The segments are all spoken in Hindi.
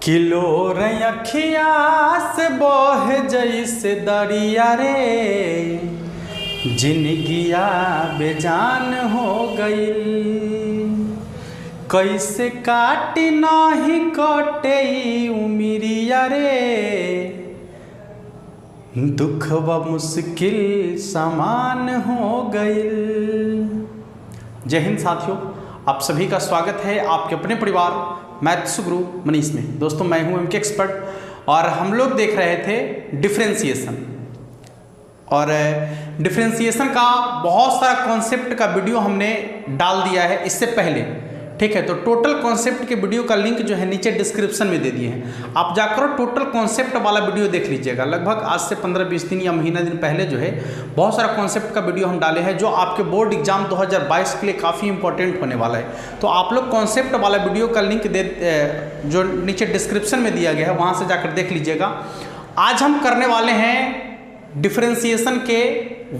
किलो रखिया से बोह जैसे दरिया रे, जिनगिया बेजान हो गई। कैसे काटी नाही कटे उमिरिया रे, दुख व मुश्किल समान हो गई। जय हिंद साथियों, आप सभी का स्वागत है आपके अपने परिवार मैथ्स गुरु मनीष में। दोस्तों मैं हूं एमके एक्सपर्ट और हम लोग देख रहे थे डिफरेंशिएशन। और डिफरेंशिएशन का बहुत सारा कॉन्सेप्ट का वीडियो हमने डाल दिया है इससे पहले, ठीक है। तो टोटल कॉन्सेप्ट के वीडियो का लिंक जो है नीचे डिस्क्रिप्शन में दे दिए हैं, आप जाकर टोटल कॉन्सेप्ट वाला वीडियो देख लीजिएगा। लगभग आज से 15-20 दिन या महीना दिन पहले जो है बहुत सारा कॉन्सेप्ट का वीडियो हम डाले हैं जो आपके बोर्ड एग्जाम 2022 के लिए काफ़ी इंपॉर्टेंट होने वाला है। तो आप लोग कॉन्सेप्ट वाला वीडियो का लिंक जो नीचे डिस्क्रिप्शन में दिया गया है वहाँ से जाकर देख लीजिएगा। आज हम करने वाले हैं डिफरेंशिएशन के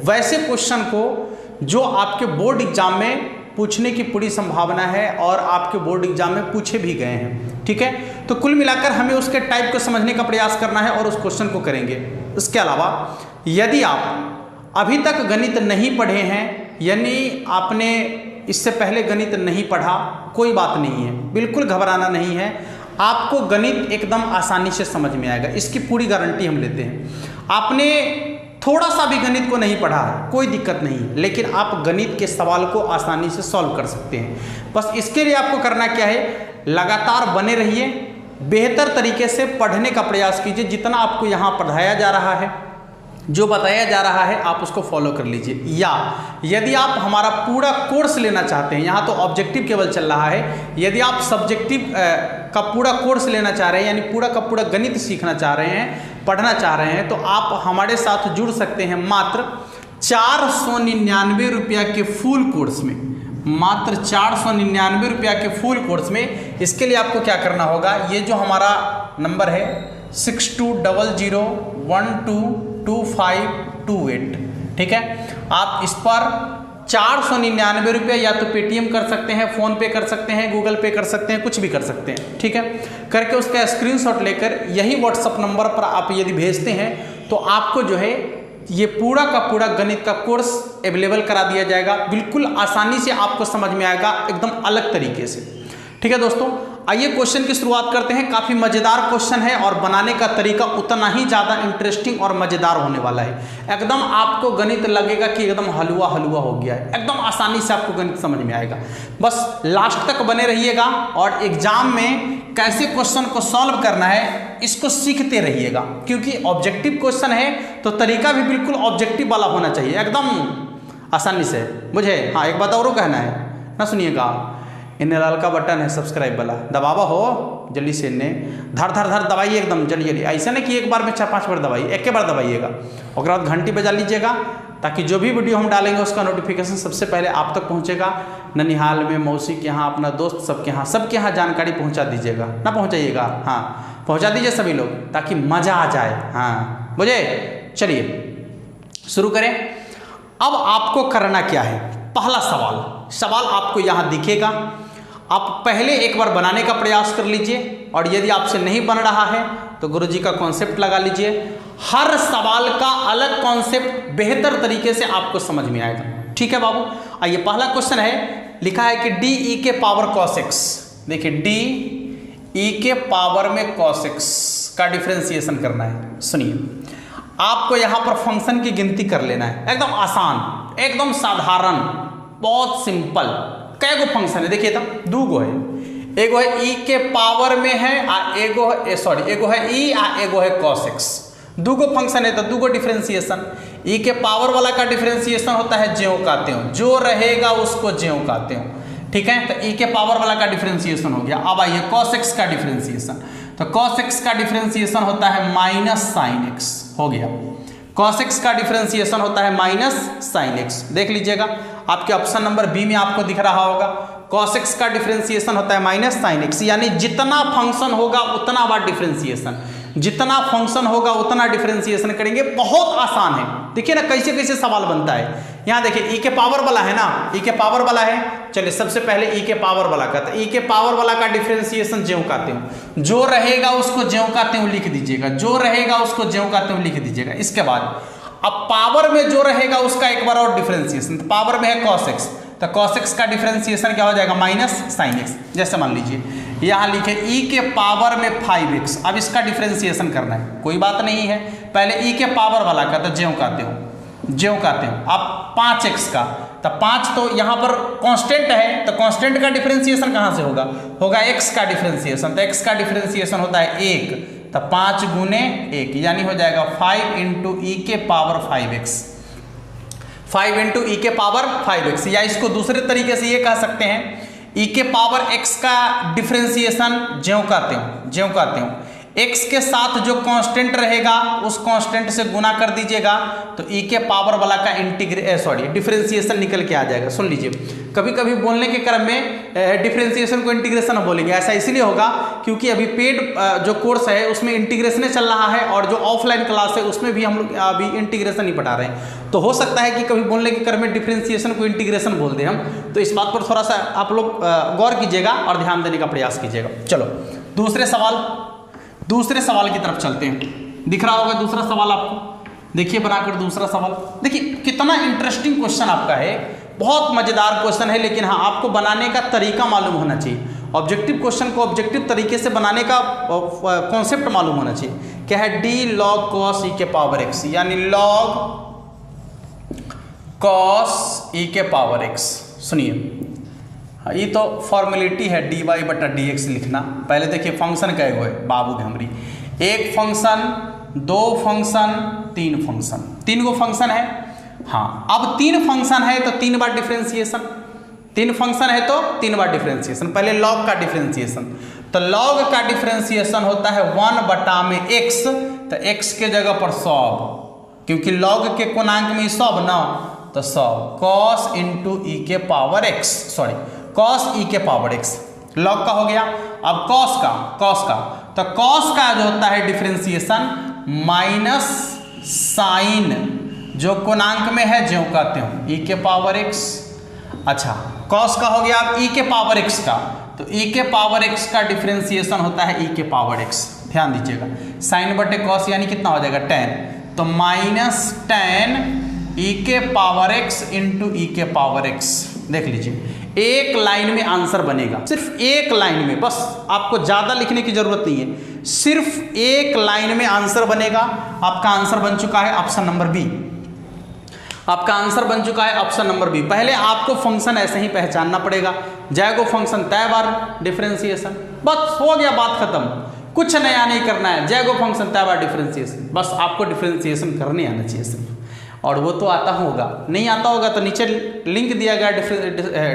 वैसे क्वेश्चन को जो आपके बोर्ड एग्जाम में पूछने की पूरी संभावना है और आपके बोर्ड एग्जाम में पूछे भी गए हैं, ठीक है। तो कुल मिलाकर हमें उसके टाइप को समझने का प्रयास करना है और उस क्वेश्चन को करेंगे। इसके अलावा यदि आप अभी तक गणित नहीं पढ़े हैं, यानी आपने इससे पहले गणित नहीं पढ़ा, कोई बात नहीं है, बिल्कुल घबराना नहीं है। आपको गणित एकदम आसानी से समझ में आएगा, इसकी पूरी गारंटी हम लेते हैं। आपने थोड़ा सा भी गणित को नहीं पढ़ा है, कोई दिक्कत नहीं, लेकिन आप गणित के सवाल को आसानी से सॉल्व कर सकते हैं। बस इसके लिए आपको करना क्या है, लगातार बने रहिए, बेहतर तरीके से पढ़ने का प्रयास कीजिए। जितना आपको यहाँ पढ़ाया जा रहा है, जो बताया जा रहा है, आप उसको फॉलो कर लीजिए। या यदि आप हमारा पूरा कोर्स लेना चाहते हैं, यहाँ तो ऑब्जेक्टिव केवल चल रहा है, यदि आप सब्जेक्टिव का पूरा कोर्स लेना चाह रहे हैं, यानी पूरा का पूरा गणित सीखना चाह रहे हैं, पढ़ना चाह रहे हैं, तो आप हमारे साथ जुड़ सकते हैं मात्र 499 रुपया के फुल कोर्स में। मात्र 499 रुपया के फुल कोर्स में। इसके लिए आपको क्या करना होगा, ये जो हमारा नंबर है 6200122528, ठीक है, आप इस पर 499 रुपये या तो पेटीएम कर सकते हैं, फ़ोन पे कर सकते हैं, गूगल पे कर सकते हैं, कुछ भी कर सकते हैं, ठीक है। करके उसका स्क्रीनशॉट लेकर यही व्हाट्सअप नंबर पर आप यदि भेजते हैं तो आपको जो है ये पूरा का पूरा गणित का कोर्स अवेलेबल करा दिया जाएगा। बिल्कुल आसानी से आपको समझ में आएगा, एकदम अलग तरीके से, ठीक है। दोस्तों आइए क्वेश्चन की शुरुआत करते हैं। काफ़ी मज़ेदार क्वेश्चन है और बनाने का तरीका उतना ही ज़्यादा इंटरेस्टिंग और मज़ेदार होने वाला है। एकदम आपको गणित लगेगा कि एकदम हलवा हलवा हो गया है, एकदम आसानी से आपको गणित समझ में आएगा। बस लास्ट तक बने रहिएगा और एग्जाम में कैसे क्वेश्चन को सॉल्व करना है इसको सीखते रहिएगा, क्योंकि ऑब्जेक्टिव क्वेश्चन है तो तरीका भी बिल्कुल ऑब्जेक्टिव वाला होना चाहिए, एकदम आसानी से। मुझे हाँ एक बात और कहना है ना, सुनिएगा। इन्हें लाल का बटन है सब्सक्राइब वाला, दबावा हो जल्दी से, इन्हें धर धर धर दबाइए एकदम जल्दी जल्दी। ऐसा नहीं कि एक बार में 4-5 बार दबाइए, एक के बार दबाइएगा और बाद घंटी बजा लीजिएगा, ताकि जो भी वीडियो हम डालेंगे उसका नोटिफिकेशन सबसे पहले आप तक पहुंचेगा। ननिहाल में, मौसी के यहाँ, अपना दोस्त सबके यहाँ जानकारी पहुँचा दीजिएगा, ना पहुँचाइएगा, हाँ पहुँचा दीजिए सभी लोग, ताकि मज़ा आ जाए। हाँ मुझे चलिए शुरू करें। अब आपको करना क्या है, पहला सवाल आपको यहाँ दिखेगा, आप पहले एक बार बनाने का प्रयास कर लीजिए और यदि आपसे नहीं बन रहा है तो गुरुजी का कॉन्सेप्ट लगा लीजिए। हर सवाल का अलग कॉन्सेप्ट बेहतर तरीके से आपको समझ में आएगा, ठीक है बाबू। आइए पहला क्वेश्चन है, लिखा है कि डी ई के पावर cos x। देखिए डी ई के पावर में cos x का डिफरेंशिएशन करना है। सुनिए, आपको यहाँ पर फंक्शन की गिनती कर लेना है, एकदम आसान, एकदम साधारण, बहुत सिंपल। कै गो फंक्शन है देखिए, तब दो गो है, एगो है ई के पावर में है एगो है ई एगो है cos x। दो गो फंक्शन है तो दो गो डिफरेंशिएशन। ई के पावर वाला का डिफरेंशिएशन होता है ज्यों का त्यों, जो रहेगा उसको ज्यों का त्यों, ठीक है। तो ई के पावर वाला का डिफरेंशिएशन हो गया। अब आइए cos x का डिफरेंशिएशन, तो cos x का डिफरेंशिएशन होता है -sin x, हो गया। cos x का डिफरेंशिएशन होता है -sin x। देख लीजिएगा आपके ऑप्शन नंबर बी में आपको दिख रहा होगा, cos x का डिफरेंशिएशन होता है -sin x, यानी जितना फंक्शन होगा उतना बार डिफरेंशिएशन, जितना फंक्शन होगा उतना डिफरेंशिएशन करेंगे। बहुत आसान है, देखिए ना कैसे कैसे सवाल बनता है। यहाँ देखिए ई के पावर वाला है ना, ई के पावर वाला है। चलिए सबसे पहले ई के पावर वाला का, तो ई के पावर वाला का डिफरेंशिएशन ज्यों का त्यों, जो रहेगा उसको ज्यों का त्यों लिख दीजिएगा, जो रहेगा उसको ज्यों का त्यों लिख दीजिएगा। इसके बाद अब पावर में जो रहेगा उसका एक बार और डिफरेंशिएशन, तो पावर में है cos x, तो cos x का डिफरेंशिएशन क्या हो जाएगा, माइनस sin x। जैसे मान लीजिए यहाँ लिखे e के पावर में 5x, अब इसका डिफरेंशिएशन करना है, कोई बात नहीं है, पहले e के पावर वाला का, तो ज्यों काते हो, ज्यों काते हो। अब 5x का, तो 5 तो यहाँ पर कांस्टेंट है, तो कांस्टेंट का डिफरेंशिएशन कहाँ से होगा, होगा x का डिफरेंशिएशन, तो x का डिफरेंशिएशन होता है 1, तो 5 गुने 1 यानी हो जाएगा 5 इंटू ई के पावर 5x, 5 इंटू ई के पावर 5x। या इसको दूसरे तरीके से ये कह सकते हैं ई के पावर x का डिफरेंशिएशन ज्यों का त्यों, ज्यों का त्यों। x के साथ जो कांस्टेंट रहेगा उस कांस्टेंट से गुना कर दीजिएगा, तो ई के पावर वाला का डिफरेंशिएशन निकल के आ जाएगा। सुन लीजिए, कभी कभी बोलने के क्रम में डिफरेंशिएशन को इंटीग्रेशन बोलेंगे, ऐसा इसलिए होगा क्योंकि अभी पेड जो कोर्स है उसमें इंटीग्रेशन चल रहा है, और जो ऑफलाइन क्लास है उसमें भी हम लोग अभी इंटीग्रेशन ही पढ़ा रहे हैं। तो हो सकता है कि कभी बोलने के क्रम में डिफरेंशिएशन को इंटीग्रेशन बोल दें हम, तो इस बात पर थोड़ा सा आप लोग गौर कीजिएगा और ध्यान देने का प्रयास कीजिएगा। चलो दूसरे सवाल की तरफ चलते हैं। दिख रहा होगा दूसरा सवाल आपको, देखिए बनाकर दूसरा सवाल। देखिए कितना इंटरेस्टिंग क्वेश्चन आपका है, बहुत मजेदार क्वेश्चन है, लेकिन हाँ आपको बनाने का तरीका मालूम होना चाहिए। ऑब्जेक्टिव क्वेश्चन को ऑब्जेक्टिव तरीके से बनाने का कॉन्सेप्ट मालूम होना चाहिए। क्या है, डी लॉग कॉस ई के पावर x, यानी लॉग कॉस ई के पावर x। सुनिए ये तो फॉर्मेलिटी है dy बटा dx लिखना। पहले देखिए फंक्शन कहे हुए बाबू घमरी, एक फंक्शन, दो फंक्शन, तीन फंक्शन, 3 गो फंक्शन है। हाँ अब 3 फंक्शन है तो 3 बार डिफरेंशिएशन, 3 फंक्शन है तो 3 बार डिफरेंशिएशन। पहले लॉग का डिफरेंशिएशन, तो लॉग का डिफरेंशिएशन होता है 1 बटा में x, तो x के जगह पर 100, क्योंकि लॉग के कोणांक में 100 ना, तो 100 cos इंटू ई के power x, sorry cos e के पावर x, लॉग का हो गया। अब cos का, तो cos का जो होता है डिफरेंशिएशन माइनस साइन, जो कोणांक में है ज्यों का त्यों, e के पावर x। अच्छा cos का हो गया। अब e के पावर x का, तो e के पावर x का डिफरेंशिएशन होता है e के पावर x, ध्यान दीजिएगा, साइन बटे cos यानी कितना हो जाएगा 10, तो माइनस 10 e के पावर x इंटू ई के पावर x। देख लीजिए एक लाइन में आंसर बनेगा, सिर्फ एक लाइन में, बस आपको ज्यादा लिखने की जरूरत नहीं है, सिर्फ एक लाइन में आंसर बनेगा। आपका आंसर बन चुका है ऑप्शन नंबर बी, आपका आंसर बन चुका है ऑप्शन नंबर बी। पहले आपको फंक्शन ऐसे ही पहचानना पड़ेगा, जाएगो फंक्शन तय बार डिफरेंशिएशन, बस हो गया, बात खत्म, कुछ नया नहीं करना है, जाएगो फंक्शन तय बार डिफरेंशिएशन, बस आपको डिफरेंशिएशन करने आना चाहिए सिर्फ। और वो तो आता होगा, नहीं आता होगा तो नीचे लिंक दिया गया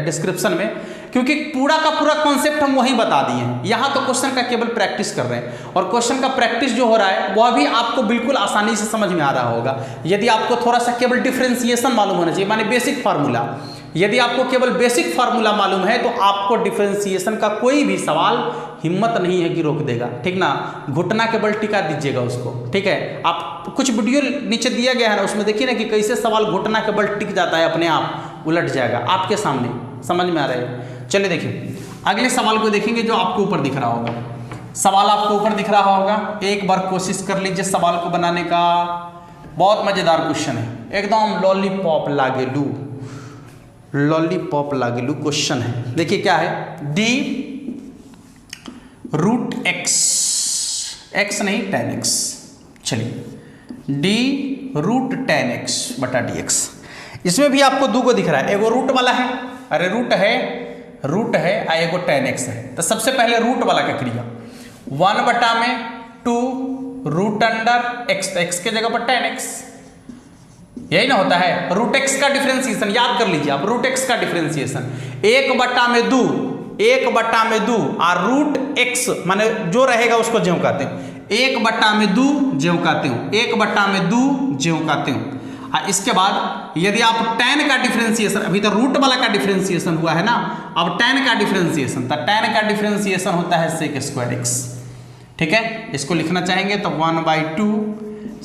डिस्क्रिप्शन में, क्योंकि पूरा का पूरा कॉन्सेप्ट हम वही बता दिए हैं। यहाँ तो क्वेश्चन का केवल प्रैक्टिस कर रहे हैं, और क्वेश्चन का प्रैक्टिस जो हो रहा है वह भी आपको बिल्कुल आसानी से समझ में आ रहा होगा, यदि आपको थोड़ा सा केवल डिफरेंशिएशन मालूम होना चाहिए, माने बेसिक फार्मूला। यदि आपको केवल बेसिक फार्मूला मालूम है तो आपको डिफरेंशिएशन का कोई भी सवाल हिम्मत नहीं है कि रोक देगा, ठीक ना, घुटना के बल टिका दीजिएगा उसको, ठीक है। आप कुछ वीडियो नीचे दिया गया है ना, उसमें देखिए ना कि कैसे सवाल घुटना के बल टिक जाता है, अपने आप उलट जाएगा आपके सामने, समझ में आ रहा है। चलिए देखिए अगले सवाल को देखेंगे जो आपको ऊपर दिख रहा होगा, सवाल आपको ऊपर दिख रहा होगा, एक बार कोशिश कर लीजिए सवाल को बनाने का। बहुत मजेदार क्वेश्चन है, एकदम लॉलीपॉप लागेलू क्वेश्चन है। देखिए क्या है, डी रूट एक्स, एक्स नहीं tan x, चलिए डी रूट tan x बटा dx। इसमें भी आपको 2 को दिख रहा है, एगो रूट वाला है, अरे रूट है आ एगो tan x है। तो सबसे पहले रूट वाला का क्रिया, 1 बटा में 2 रूट अंडर x, तो x के जगह पर tan x, यही ना होता है। रूट एक्स का डिफरेंशिएशन याद कर लीजिए आप, रूट एक्स का डिफरेंशिएशन 1 बटा में 2 और रूट एक्स माने जो रहेगा उसको ज्यों कहते हैं, 1 बटा में 2 ज्यों कहते हो, 1 बटा में 2 ज्यों कहते हो। इसके बाद यदि आप tan का डिफरेंशिएशन, अभी तो रूट वाला का डिफरेंशिएशन हुआ है ना, अब tan का डिफरेंशिएशन, तो tan का डिफरेंशिएशन होता है sec स्क्वायर x, ठीक है। इसको लिखना चाहेंगे तो 1/2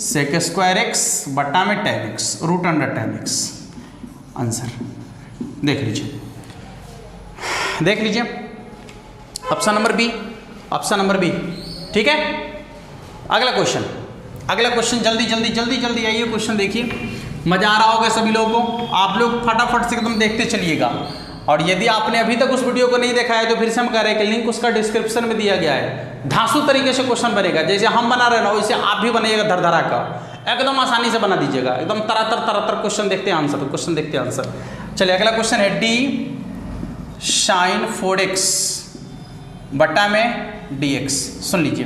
sec स्क्वायर x बटा में tan x, root under tan x। Answer. देख लीजिए, देख लीजिए option number B, option number B. ठीक है, अगला क्वेश्चन, अगला क्वेश्चन जल्दी जल्दी जल्दी जल्दी आइए, क्वेश्चन देखिए, मजा आ रहा होगा सभी लोगों को, आप लोग फटाफट से एकदम देखते चलिएगा। और यदि आपने अभी तक उस वीडियो को नहीं देखा है तो फिर से हम कह रहे हैं कि लिंक उसका डिस्क्रिप्शन में दिया गया है। धांसू तरीके से क्वेश्चन बनेगा, जैसे हम बना रहे हैं ना वैसे आप भी बनाइएगा, धरधरा का एकदम आसानी से बना दीजिएगा, एकदम तरह क्वेश्चन देखते हैं आंसर, क्वेश्चन देखते हैं आंसर। चलिए अगला क्वेश्चन है डी साइन 4x बटा में dx। सुन लीजिए,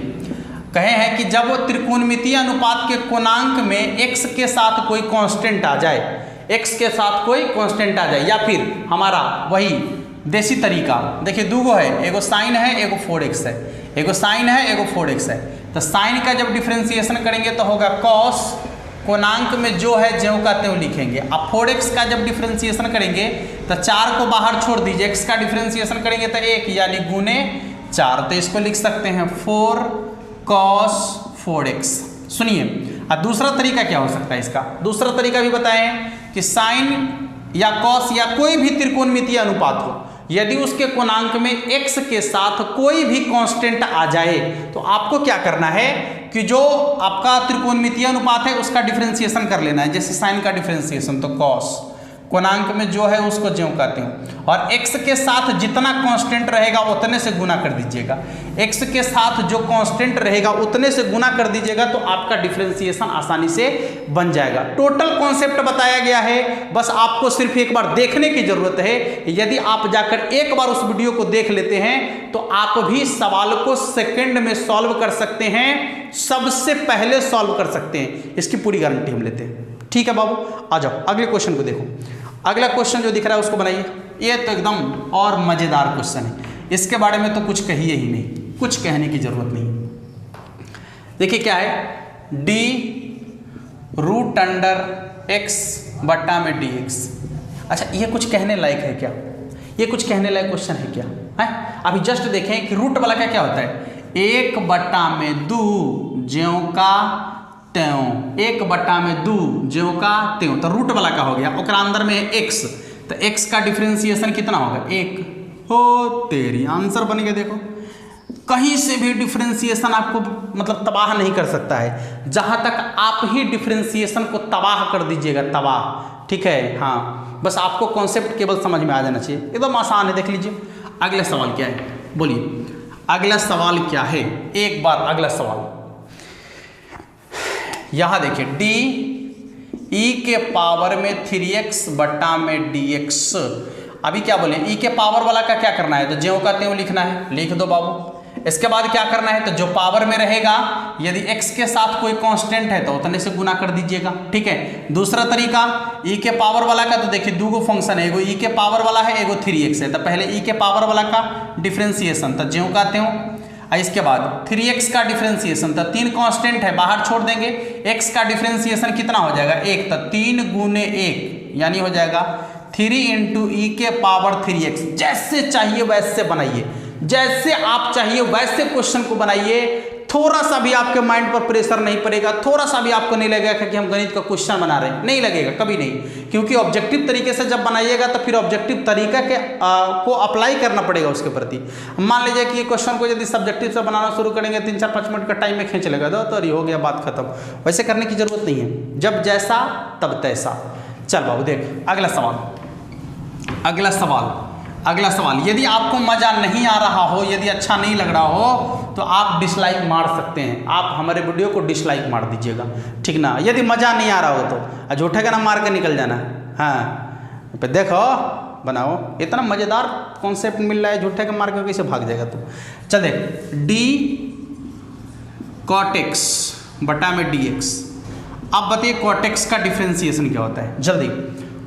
कहे हैं कि जब त्रिकोणमितीय अनुपात के कोणांक में x के साथ कोई कांस्टेंट आ जाए, x के साथ कोई कांस्टेंट आ जाए, या फिर हमारा वही देसी तरीका, देखिए दूगो है, एगो साइन है एगो 4x है, एगो साइन है एगो 4x है। तो साइन का जब डिफ्रेंसिएशन करेंगे तो होगा cos, कोणांक में जो है ज्यों का त्यों लिखेंगे। अब 4x का जब डिफ्रेंसिएशन करेंगे तो 4 को बाहर छोड़ दीजिए, x का डिफ्रेंसिएशन करेंगे तो 1 यानी गुने 4, तो इसको लिख सकते हैं 4 cos 4x। सुनिए, अब दूसरा तरीका क्या हो सकता है इसका, दूसरा तरीका भी बताएं कि साइन या कॉस या कोई भी त्रिकोणमितीय अनुपात हो, यदि उसके कोणांक में x के साथ कोई भी कांस्टेंट आ जाए तो आपको क्या करना है कि जो आपका त्रिकोणमितीय अनुपात है उसका डिफरेंशिएशन कर लेना है। जैसे साइन का डिफरेंशिएशन तो कॉस, कोणांक में जो है उसको ज्यों कहते हैं, और x के साथ जितना कांस्टेंट रहेगा उतने से गुना कर दीजिएगा, x के साथ जो कांस्टेंट रहेगा उतने से गुना कर दीजिएगा तो आपका डिफरेंशिएशन आसानी से बन जाएगा। टोटल कॉन्सेप्ट बताया गया है, बस आपको सिर्फ एक बार देखने की जरूरत है। यदि आप जाकर एक बार उस वीडियो को देख लेते हैं तो आप भी सवाल को सेकेंड में सॉल्व कर सकते हैं, सबसे पहले सॉल्व कर सकते हैं, इसकी पूरी गारंटी हम लेते हैं। ठीक है बाबू, आ जाओ अगले क्वेश्चन को देखो। अगला क्वेश्चन जो दिख रहा है उसको बनाइए, ये तो एकदम और मजेदार क्वेश्चन है, इसके बारे में तो कुछ कहिए ही नहीं, कुछ कहने की जरूरत नहीं। देखिए क्या है, d √x बटा में dx। अच्छा, ये कुछ कहने लायक है क्या, ये कुछ कहने लायक क्वेश्चन है क्या है? अभी जस्ट देखें कि रूट वाला का क्या होता है, 1 बटा में 2 ज्यों का त्यों, 1 बटा में 2 ज्यों का त्यों, तो रूट वाला का हो गया, और अंदर में है x, तो x का डिफरेंशिएशन कितना होगा 1। हो तेरी, आंसर बन गया। देखो कहीं से भी डिफरेंशिएशन आपको मतलब तबाह नहीं कर सकता है, जहां तक आप ही डिफरेंशिएशन को तबाह कर दीजिएगा, तबाह। ठीक है, हाँ, बस आपको कॉन्सेप्ट केवल समझ में आ जाना चाहिए, एकदम आसान है। देख लीजिए अगला सवाल क्या है, बोलिए अगला सवाल क्या है, एक बार अगला सवाल यहां देखिए, d e के पावर में 3x बटा में dx। अभी क्या बोले, e के पावर वाला का क्या करना है, तो ज्यों का त्यों लिखना है, लिख दो बाबू। इसके बाद क्या करना है, तो जो पावर में रहेगा यदि x के साथ कोई कांस्टेंट है तो उतने से गुना कर दीजिएगा। ठीक है, दूसरा तरीका e के पावर वाला का, तो देखिए दूगो फंक्शन है, एगो e के पावर वाला है एगो 3x है, तो पहले e के पावर वाला का डिफरेंशिएशन, तो ज्यों का त्यों। इसके बाद 3x का डिफरेंशिएशन, तो 3 कांस्टेंट है बाहर छोड़ देंगे, x का डिफरेंशिएशन कितना हो जाएगा 1, तो 3 गुने 1 यानी हो जाएगा 3 इंटू ई के पावर 3x। जैसे चाहिए वैसे बनाइए, जैसे आप चाहिए वैसे क्वेश्चन को बनाइए, थोड़ा सा भी आपके माइंड पर प्रेशर नहीं पड़ेगा, थोड़ा सा भी आपको नहीं लगेगा कि हम गणित का क्वेश्चन बना रहे हैं, नहीं लगेगा कभी नहीं, क्योंकि ऑब्जेक्टिव तरीके से जब बनाइएगा तो फिर ऑब्जेक्टिव तरीका के को अप्लाई करना पड़ेगा उसके प्रति। मान लीजिए कि क्वेश्चन को यदि सब्जेक्टिव से बनाना शुरू करेंगे 3-4-5 मिनट का टाइम में खींच लेगा तो हो गया, बात खत्म। वैसे करने की जरूरत नहीं है, जब जैसा तब तैसा। चल बाबू देख अगला सवाल, अगला सवाल, अगला सवाल। यदि आपको मजा नहीं आ रहा हो, यदि अच्छा नहीं लग रहा हो तो आप डिसलाइक मार सकते हैं, आप हमारे वीडियो को डिसलाइक मार दीजिएगा, ठीक ना। यदि मजा नहीं आ रहा हो तो झूठे का ना मार के निकल जाना। हाँ पे देखो बनाओ, इतना मजेदार कॉन्सेप्ट मिल रहा है, झूठे का मार के कैसे भाग जाएगा तू। चल देख, d cot x बटा में dx। अब बताइए cot x का डिफरेंशिएशन क्या होता है, जल्दी।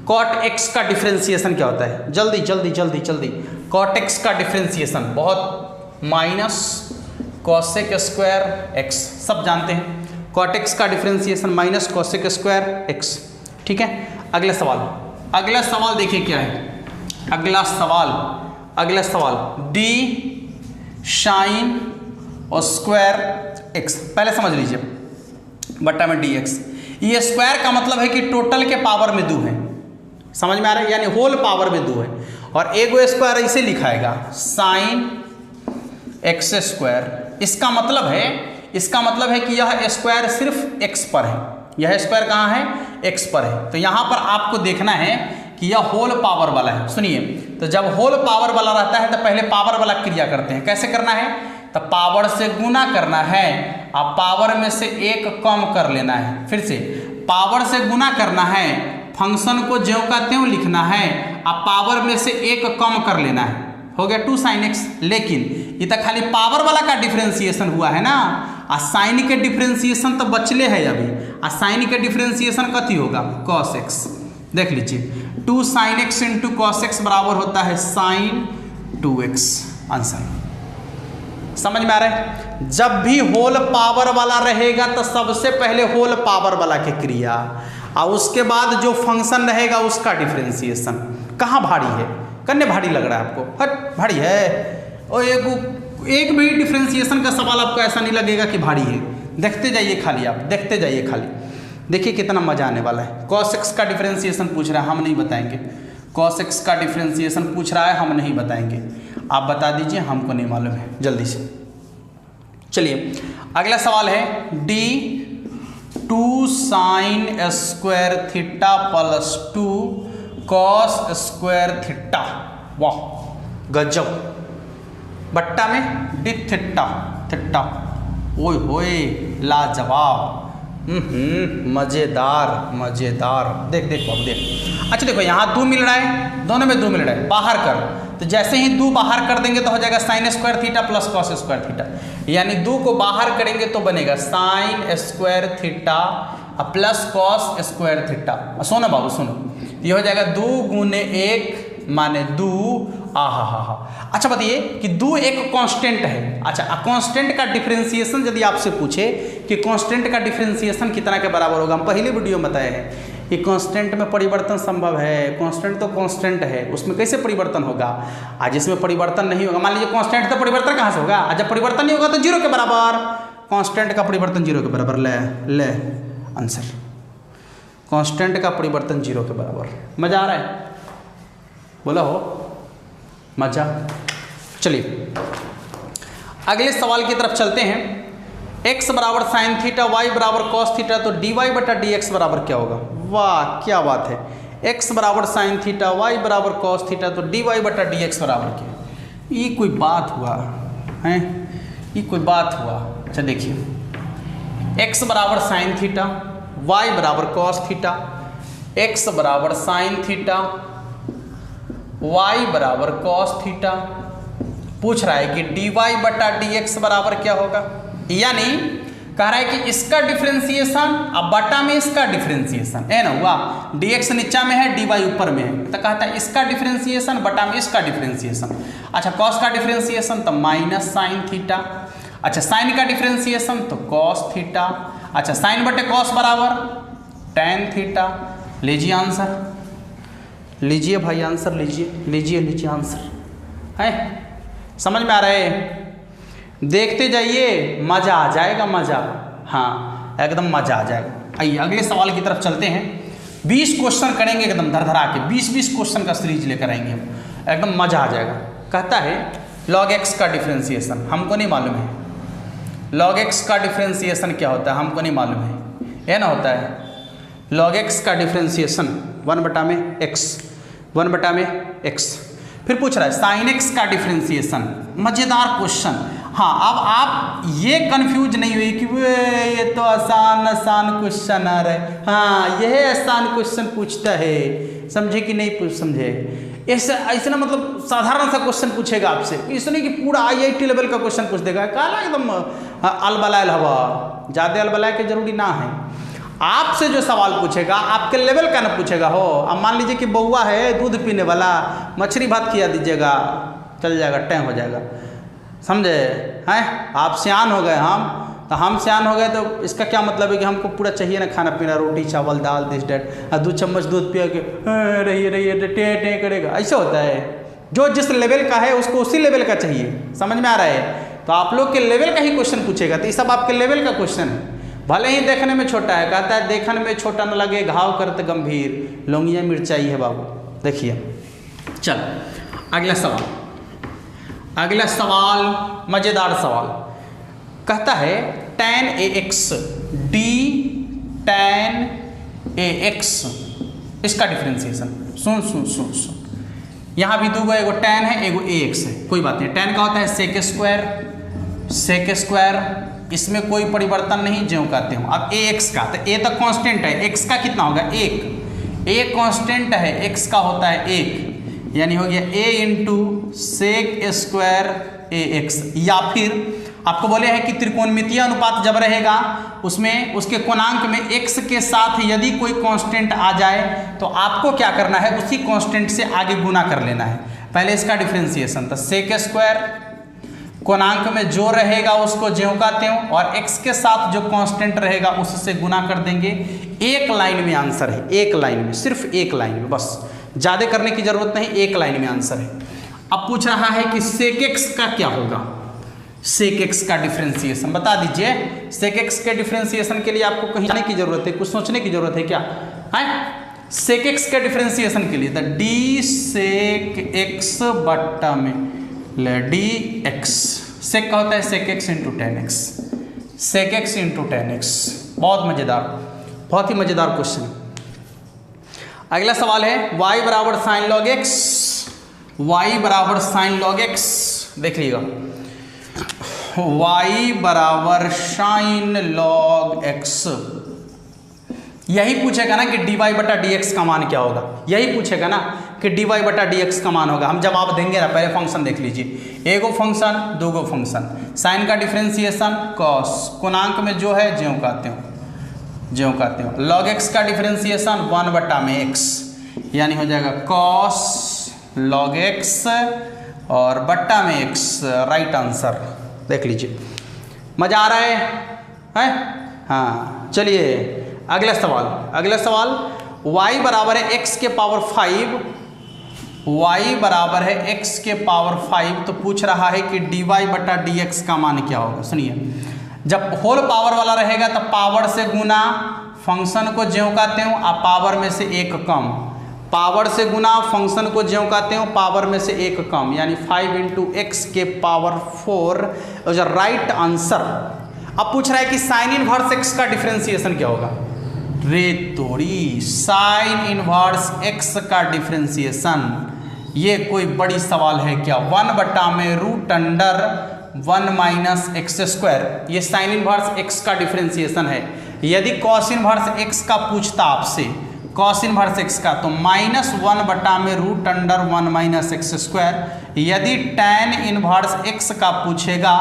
cot x का डिफरेंशिएशन क्या होता है, जल्दी जल्दी जल्दी जल्दी। cot x का डिफरेंशिएशन बहुत माइनस cosec स्क्वायर x, सब जानते हैं। cot x का differentiation minus cosec square x। ठीक है, अगला सवाल, अगला सवाल देखिए क्या है, अगला सवाल, अगला सवाल d साइन और स्क्वायर x। पहले समझ लीजिए, बटा में dx। ये स्क्वायर का मतलब है कि टोटल के पावर में 2 है, समझ में आ रहा है, यानी होल पावर में 2 है। और एगो स्क्वायर ऐसे लिखाएगा साइन एक्स स्क्वायर। इसका मतलब है कि यह स्क्वायर सिर्फ एक्स पर है, यह स्क्वायर कहाँ है, एक्स पर है। तो यहाँ पर आपको देखना है कि यह होल पावर वाला है। सुनिए, तो जब होल पावर वाला रहता है तो पहले पावर वाला क्रिया करते हैं। कैसे करना है, तो पावर से गुना करना है, अब पावर में से 1 कम कर लेना है। फिर से पावर से गुना करना है, फंक्शन को ज्यों का त्यों लिखना है, अब पावर में से 1 कम कर लेना है, हो गया 2 sin x। लेकिन ये तो खाली पावर वाला का डिफ्रेंसिएशन हुआ है ना, आ साइन के डिफ्रेंसिएशन तो बचले है अभी। आ साइन के डिफ्रेंसिएशन कथी होगा, cos x। देख लीजिए 2 sin x into cos x बराबर होता है sin 2x। आंसर समझ में आ रहा है। जब भी होल पावर वाला रहेगा तो सबसे पहले होल पावर वाला की क्रिया, और उसके बाद जो फंक्शन रहेगा उसका डिफ्रेंसिएशन। कहाँ भारी है, कन्ने भारी लग रहा है आपको, हट भारी है। और एक भी डिफ्रेंसिएशन का सवाल आपको ऐसा नहीं लगेगा कि भारी है। देखते जाइए खाली, आप देखते जाइए खाली, देखिए कितना मजा आने वाला है। cos x का डिफ्रेंसिएशन पूछ रहा है, हम नहीं बताएंगे। cos x का डिफ्रेंसिएशन पूछ रहा है, हम नहीं बताएंगे। आप बता दीजिए, हमको नहीं मालूम है, जल्दी से। चलिए अगला सवाल है d 2 sin square theta plus 2 cos square theta. वाह गजब। बट्टा में डी थीटा, थीटा, ओए होए लाजवाब, मजेदार मजेदार। देख देख बाबू देख। अच्छा देखो, यहाँ 2 मिल रहा है, दोनों में 2 मिल रहा है, बाहर कर। तो जैसे ही 2 बाहर कर देंगे तो हो जाएगा sine square theta plus cos square theta, यानी 2 को बाहर करेंगे तो बनेगा sine square theta plus cos square theta. सुनो बाबू सुनो, ये हो जाएगा 2 गुने 1 माने 2। आहा। अच्छा बताइए कि 2 एक कांस्टेंट है। अच्छा, कांस्टेंट का डिफरेंशिएशन यदि आपसे पूछे कि कांस्टेंट का डिफरेंशिएशन कितना के बराबर होगा, हम पहले वीडियो में बताए हैं कि कांस्टेंट में परिवर्तन संभव है। कांस्टेंट तो कांस्टेंट है, उसमें कैसे परिवर्तन होगा। आज इसमें परिवर्तन नहीं होगा, मान लीजिए कांस्टेंट तो परिवर्तन कहाँ से होगा, आज जब परिवर्तन नहीं होगा तो 0 के बराबर। कांस्टेंट का परिवर्तन 0 के बराबर, ले आंसर। कांस्टेंट का परिवर्तन 0 के बराबर। मजा आ रहा है, बोला हो मजा। चलिए अगले सवाल की तरफ चलते हैं। x बराबर साइन थीटा, y बराबर कॉस थीटा, तो dy बटा dx बराबर क्या होगा। वाह क्या बात है, x बराबर साइन थीटा, y बराबर कॉस थीटा, तो dy बटा dx बराबर क्या। ये कोई बात हुआ है, ये कोई बात हुआ। अच्छा देखिए, x बराबर साइन थीटा, y बराबर कॉस थीटा, x बराबर साइन थीटा, y बराबर कॉस थीटा। पूछ रहा है कि dy बटा dx बराबर क्या होगा, यानी कह रहा है कि इसका डिफरेंशिएशन अब बटा में इसका डिफरेंशिएशन है ना हुआ। dx नीचा में है, dy ऊपर में है, तो कहता है इसका डिफरेंशिएशन बटा में इसका डिफरेंशिएशन। अच्छा कॉस का डिफरेंशिएशन तो माइनस साइन थीटा। अच्छा साइन का डिफरेंशिएशन तो कॉस थीटा। अच्छा साइन बटे कॉस बराबर tan थीटा। लीजिए आंसर, लीजिए भाई आंसर लीजिए आंसर है। समझ में आ रहा है, देखते जाइए, मजा आ जाएगा, मजा, हाँ एकदम मजा आ जाएगा। आइए अगले सवाल की तरफ चलते हैं। 20 क्वेश्चन करेंगे एकदम धड़धड़ा के, 20 क्वेश्चन का सीरीज लेकर आएंगे हम, एकदम मजा आ जाएगा। कहता है log x का डिफरेंशिएशन, हमको नहीं मालूम है। log x का डिफरेंशिएशन क्या होता है, हमको नहीं मालूम है। यह ना होता है log x का डिफरेंशिएशन 1 बटा में x। फिर पूछ रहा है साइन x का डिफरेंशिएशन, मजेदार क्वेश्चन। हाँ अब आप ये कंफ्यूज नहीं हुई कि ये तो आसान क्वेश्चन आ रहा है। हाँ यह आसान क्वेश्चन पूछता है, समझे कि नहीं समझे। ऐसे ना मतलब साधारण सा क्वेश्चन पूछेगा आपसे, इसलिए कि पूरा IIT लेवल का क्वेश्चन पूछ देगा। काला एकदम अलबलायल हवा, ज़्यादा अलबलाय के जरूरी ना है। आपसे जो सवाल पूछेगा आपके लेवल का ना पूछेगा हो। अब मान लीजिए कि बउआ है दूध पीने वाला, मछली भात खिला दीजिएगा, चल जाएगा, टाइम हो जाएगा, समझे हैं। आप सियान हो गए, हम सियान हो गए, तो इसका क्या मतलब है कि हमको पूरा चाहिए ना खाना पीना, रोटी चावल दाल दिस डेट, 2 चम्मच दूध पिया के रहिए टे करेगा। ऐसे होता है, जो जिस लेवल का है उसको उसी लेवल का चाहिए। समझ में आ रहा है, तो आप लोग के लेवल का ही क्वेश्चन पूछेगा, तो ये सब आपके लेवल का क्वेश्चन है। भले ही देखने में छोटा है, कहता है देखने में छोटा न लगे घाव करते गंभीर, लौंगिया मिर्चाई है बाबू। देखिए चल अगला सवाल, अगला सवाल मजेदार सवाल कहता है tan ax d tan ax इसका डिफ्रेंसिएशन। सुन सुन सुन सुन, यहाँ भी दो एगो tan है एगो ax है, कोई बात नहीं। tan का होता है सेक स्क्वायर, सेक स्क्वायर, इसमें कोई परिवर्तन नहीं ज्यों कहते हो। अब ax का तो a तक कांस्टेंट है, x का कितना होगा 1, a कांस्टेंट है, x का होता है 1, यानी हो गया a into sec square ax। या फिर आपको बोले हैं कि त्रिकोणमितीय अनुपात जब रहेगा उसमें उसके कोणांक में x के साथ यदि कोई कांस्टेंट आ जाए तो आपको क्या करना है, उसी कांस्टेंट से आगे गुना कर लेना है। पहले इसका डिफरेंशिएशन था सेक स्क्वायर, कोणांक में जो रहेगा उसको ज्यों का त्यों, और x के साथ जो कांस्टेंट रहेगा उससे गुना कर देंगे। एक लाइन में आंसर है, एक लाइन में, सिर्फ एक लाइन में, बस ज़्यादा करने की जरूरत नहीं, एक लाइन में आंसर है। अब पूछ रहा है कि सेक x का क्या होगा, सेक x का डिफरेंशिएशन बता दीजिए। सेक x के डिफरेंशिएशन के लिए आपको कहीं जाने की जरूरत है, कुछ सोचने की जरूरत है क्या है? सेक x के डिफरेंशिएशन के लिए तो डी सेक x बट्टा में डी एक्स, सेक का होता है सेक x इंटू टेन एक्स, सेक x इंटू टेन एक्स। बहुत मजेदार, बहुत ही मजेदार क्वेश्चन। अगला सवाल है y बराबर साइन लॉग x, y बराबर साइन लॉग x। देख लीजिएगा y बराबर साइन लॉग x, यही पूछेगा ना कि dy बटा dx का मान क्या होगा, यही पूछेगा ना कि dy बटा dx का मान होगा। हम जवाब देंगे ना, पहले फंक्शन देख लीजिए, एगो फंक्शन दोगो फंक्शन, साइन का डिफरेंशिएशन कॉस, कोणांक में जो है ज्यों कहते हो, ज्यों कहते हो। लॉग x का डिफरेंशिएशन 1 बटा में x, यानी हो जाएगा कॉस लॉग x और बट्टा में x, राइट आंसर। देख लीजिए मजा आ रहा है? हाँ चलिए अगला सवाल, अगला सवाल y बराबर है x के पावर 5, y बराबर है x के पावर 5, तो पूछ रहा है कि dy बटा dx का मान क्या होगा। सुनिए, जब होल पावर वाला रहेगा तब पावर से गुना, फंक्शन को ज्यों कहते हो आप पावर में से एक कम, पावर से गुना फंक्शन को ज्यों कहते हो पावर में से एक कम, यानी 5 इंटू एक्स के पावर 4 इज राइट आंसर। अब पूछ रहा है कि साइन इनवर्स एक्स का डिफरेंशिएशन क्या होगा। रे तोड़ी, साइन इनवर्स एक्स का डिफरेंशिएशन, ये कोई बड़ी सवाल है क्या? 1 बटा में root under 1 minus x square, ये साइन इनवर्स एक्स का डिफरेंशिएशन है। यदि कॉस इनवर्स एक्स का पूछता आपसे, कॉस इनवर्स एक्स का, तो -1 बटा में root under 1 minus x square. यदि टैन इनवर्स एक्स का पूछेगा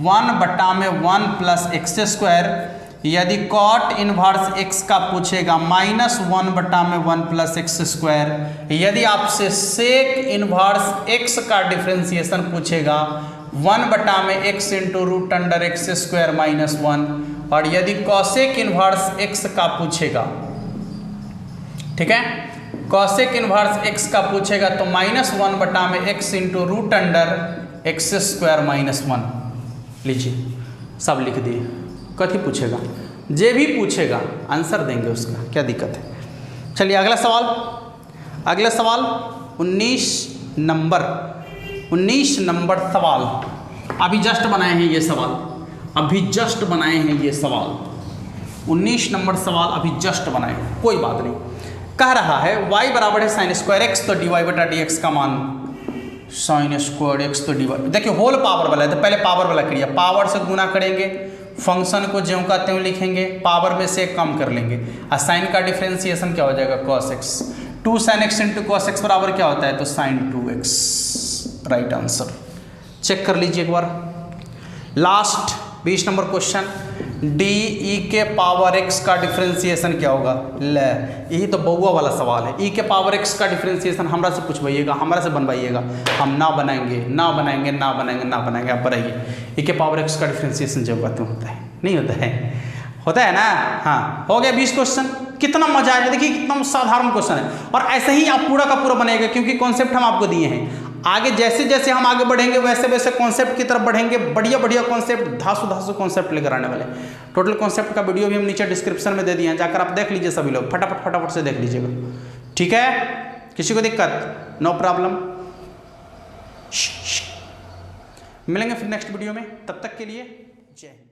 1 बटा में 1 प्लस एक्स स्क्वायर। यदि कॉट इनवर्स एक्स का पूछेगा -1 बटा में 1 प्लस एक्स स्क्वायर। यदि आपसे सेक इनवर्स एक्स का डिफरेंशिएशन पूछेगा 1 बटा में x into root under x square minus 1। और यदि कॉसेक इनवर्स एक्स का पूछेगा, ठीक है, कॉसेक इनवर्स एक्स का पूछेगा तो -1 बटा में x into root under x square minus 1। लीजिए सब लिख दिए, कथी पूछेगा, जे भी पूछेगा आंसर देंगे उसका, क्या दिक्कत है। चलिए अगला सवाल, अगला सवाल 19 नंबर सवाल, अभी जस्ट बनाए हैं ये सवाल, अभी जस्ट बनाए हैं ये सवाल, 19 नंबर सवाल अभी जस्ट बनाए, कोई बात नहीं। कह रहा है y बराबर है साइन स्क्वायर एक्स, तो dy बटा dx का मान साइन स्क्वायर एक्स तो dy। देखिए होल पावर वाला है तो पहले पावर वाला क्रिया, पावर से गुना करेंगे, फंक्शन को ज्यों का त्यों लिखेंगे, पावर में से कम कर लेंगे, और साइन का डिफरेंशिएशन क्या हो जाएगा cos x। 2 sin x into cos x बराबर क्या होता है, तो sin 2x, right answer. Check कर लीजिए एक बार। Last 20 number question, D E के पावर x का डिफरेंशिएशन क्या होगा। ले, यही तो बउआ वाला सवाल है। ई के पावर x का डिफरेंशिएशन हमरा से पूछवाइएगा, हमरा से बनवाइएगा, हम ना बनाएंगे ना बनाएंगे ना बनाएंगे ना बनाएंगे, आप बनाइए। ई के पावर x का डिफरेंशिएशन जब बातें होता है, नहीं होता है, होता है ना। हाँ हो गया 20 क्वेश्चन, कितना मजा आया, देखिए कितना साधारण क्वेश्चन है। और ऐसे ही आप पूरा का पूरा बनाएगा, क्योंकि कॉन्सेप्ट हम आपको दिए हैं। आगे जैसे जैसे हम आगे बढ़ेंगे वैसे वैसे कॉन्सेप्ट की तरफ बढ़ेंगे, बढ़िया बढ़िया कॉन्सेप्ट, धासु धासु कॉन्सेप्ट लेकर आने वाले। टोटल कॉन्सेप्ट का वीडियो भी हम नीचे डिस्क्रिप्शन में दे दिए हैं, जाकर आप देख लीजिए, सभी लोग फटाफट फटाफट से देख लीजिएगा। ठीक है, किसी को दिक्कत? No problem. मिलेंगे फिर नेक्स्ट वीडियो में, तब तक के लिए जय हिंद।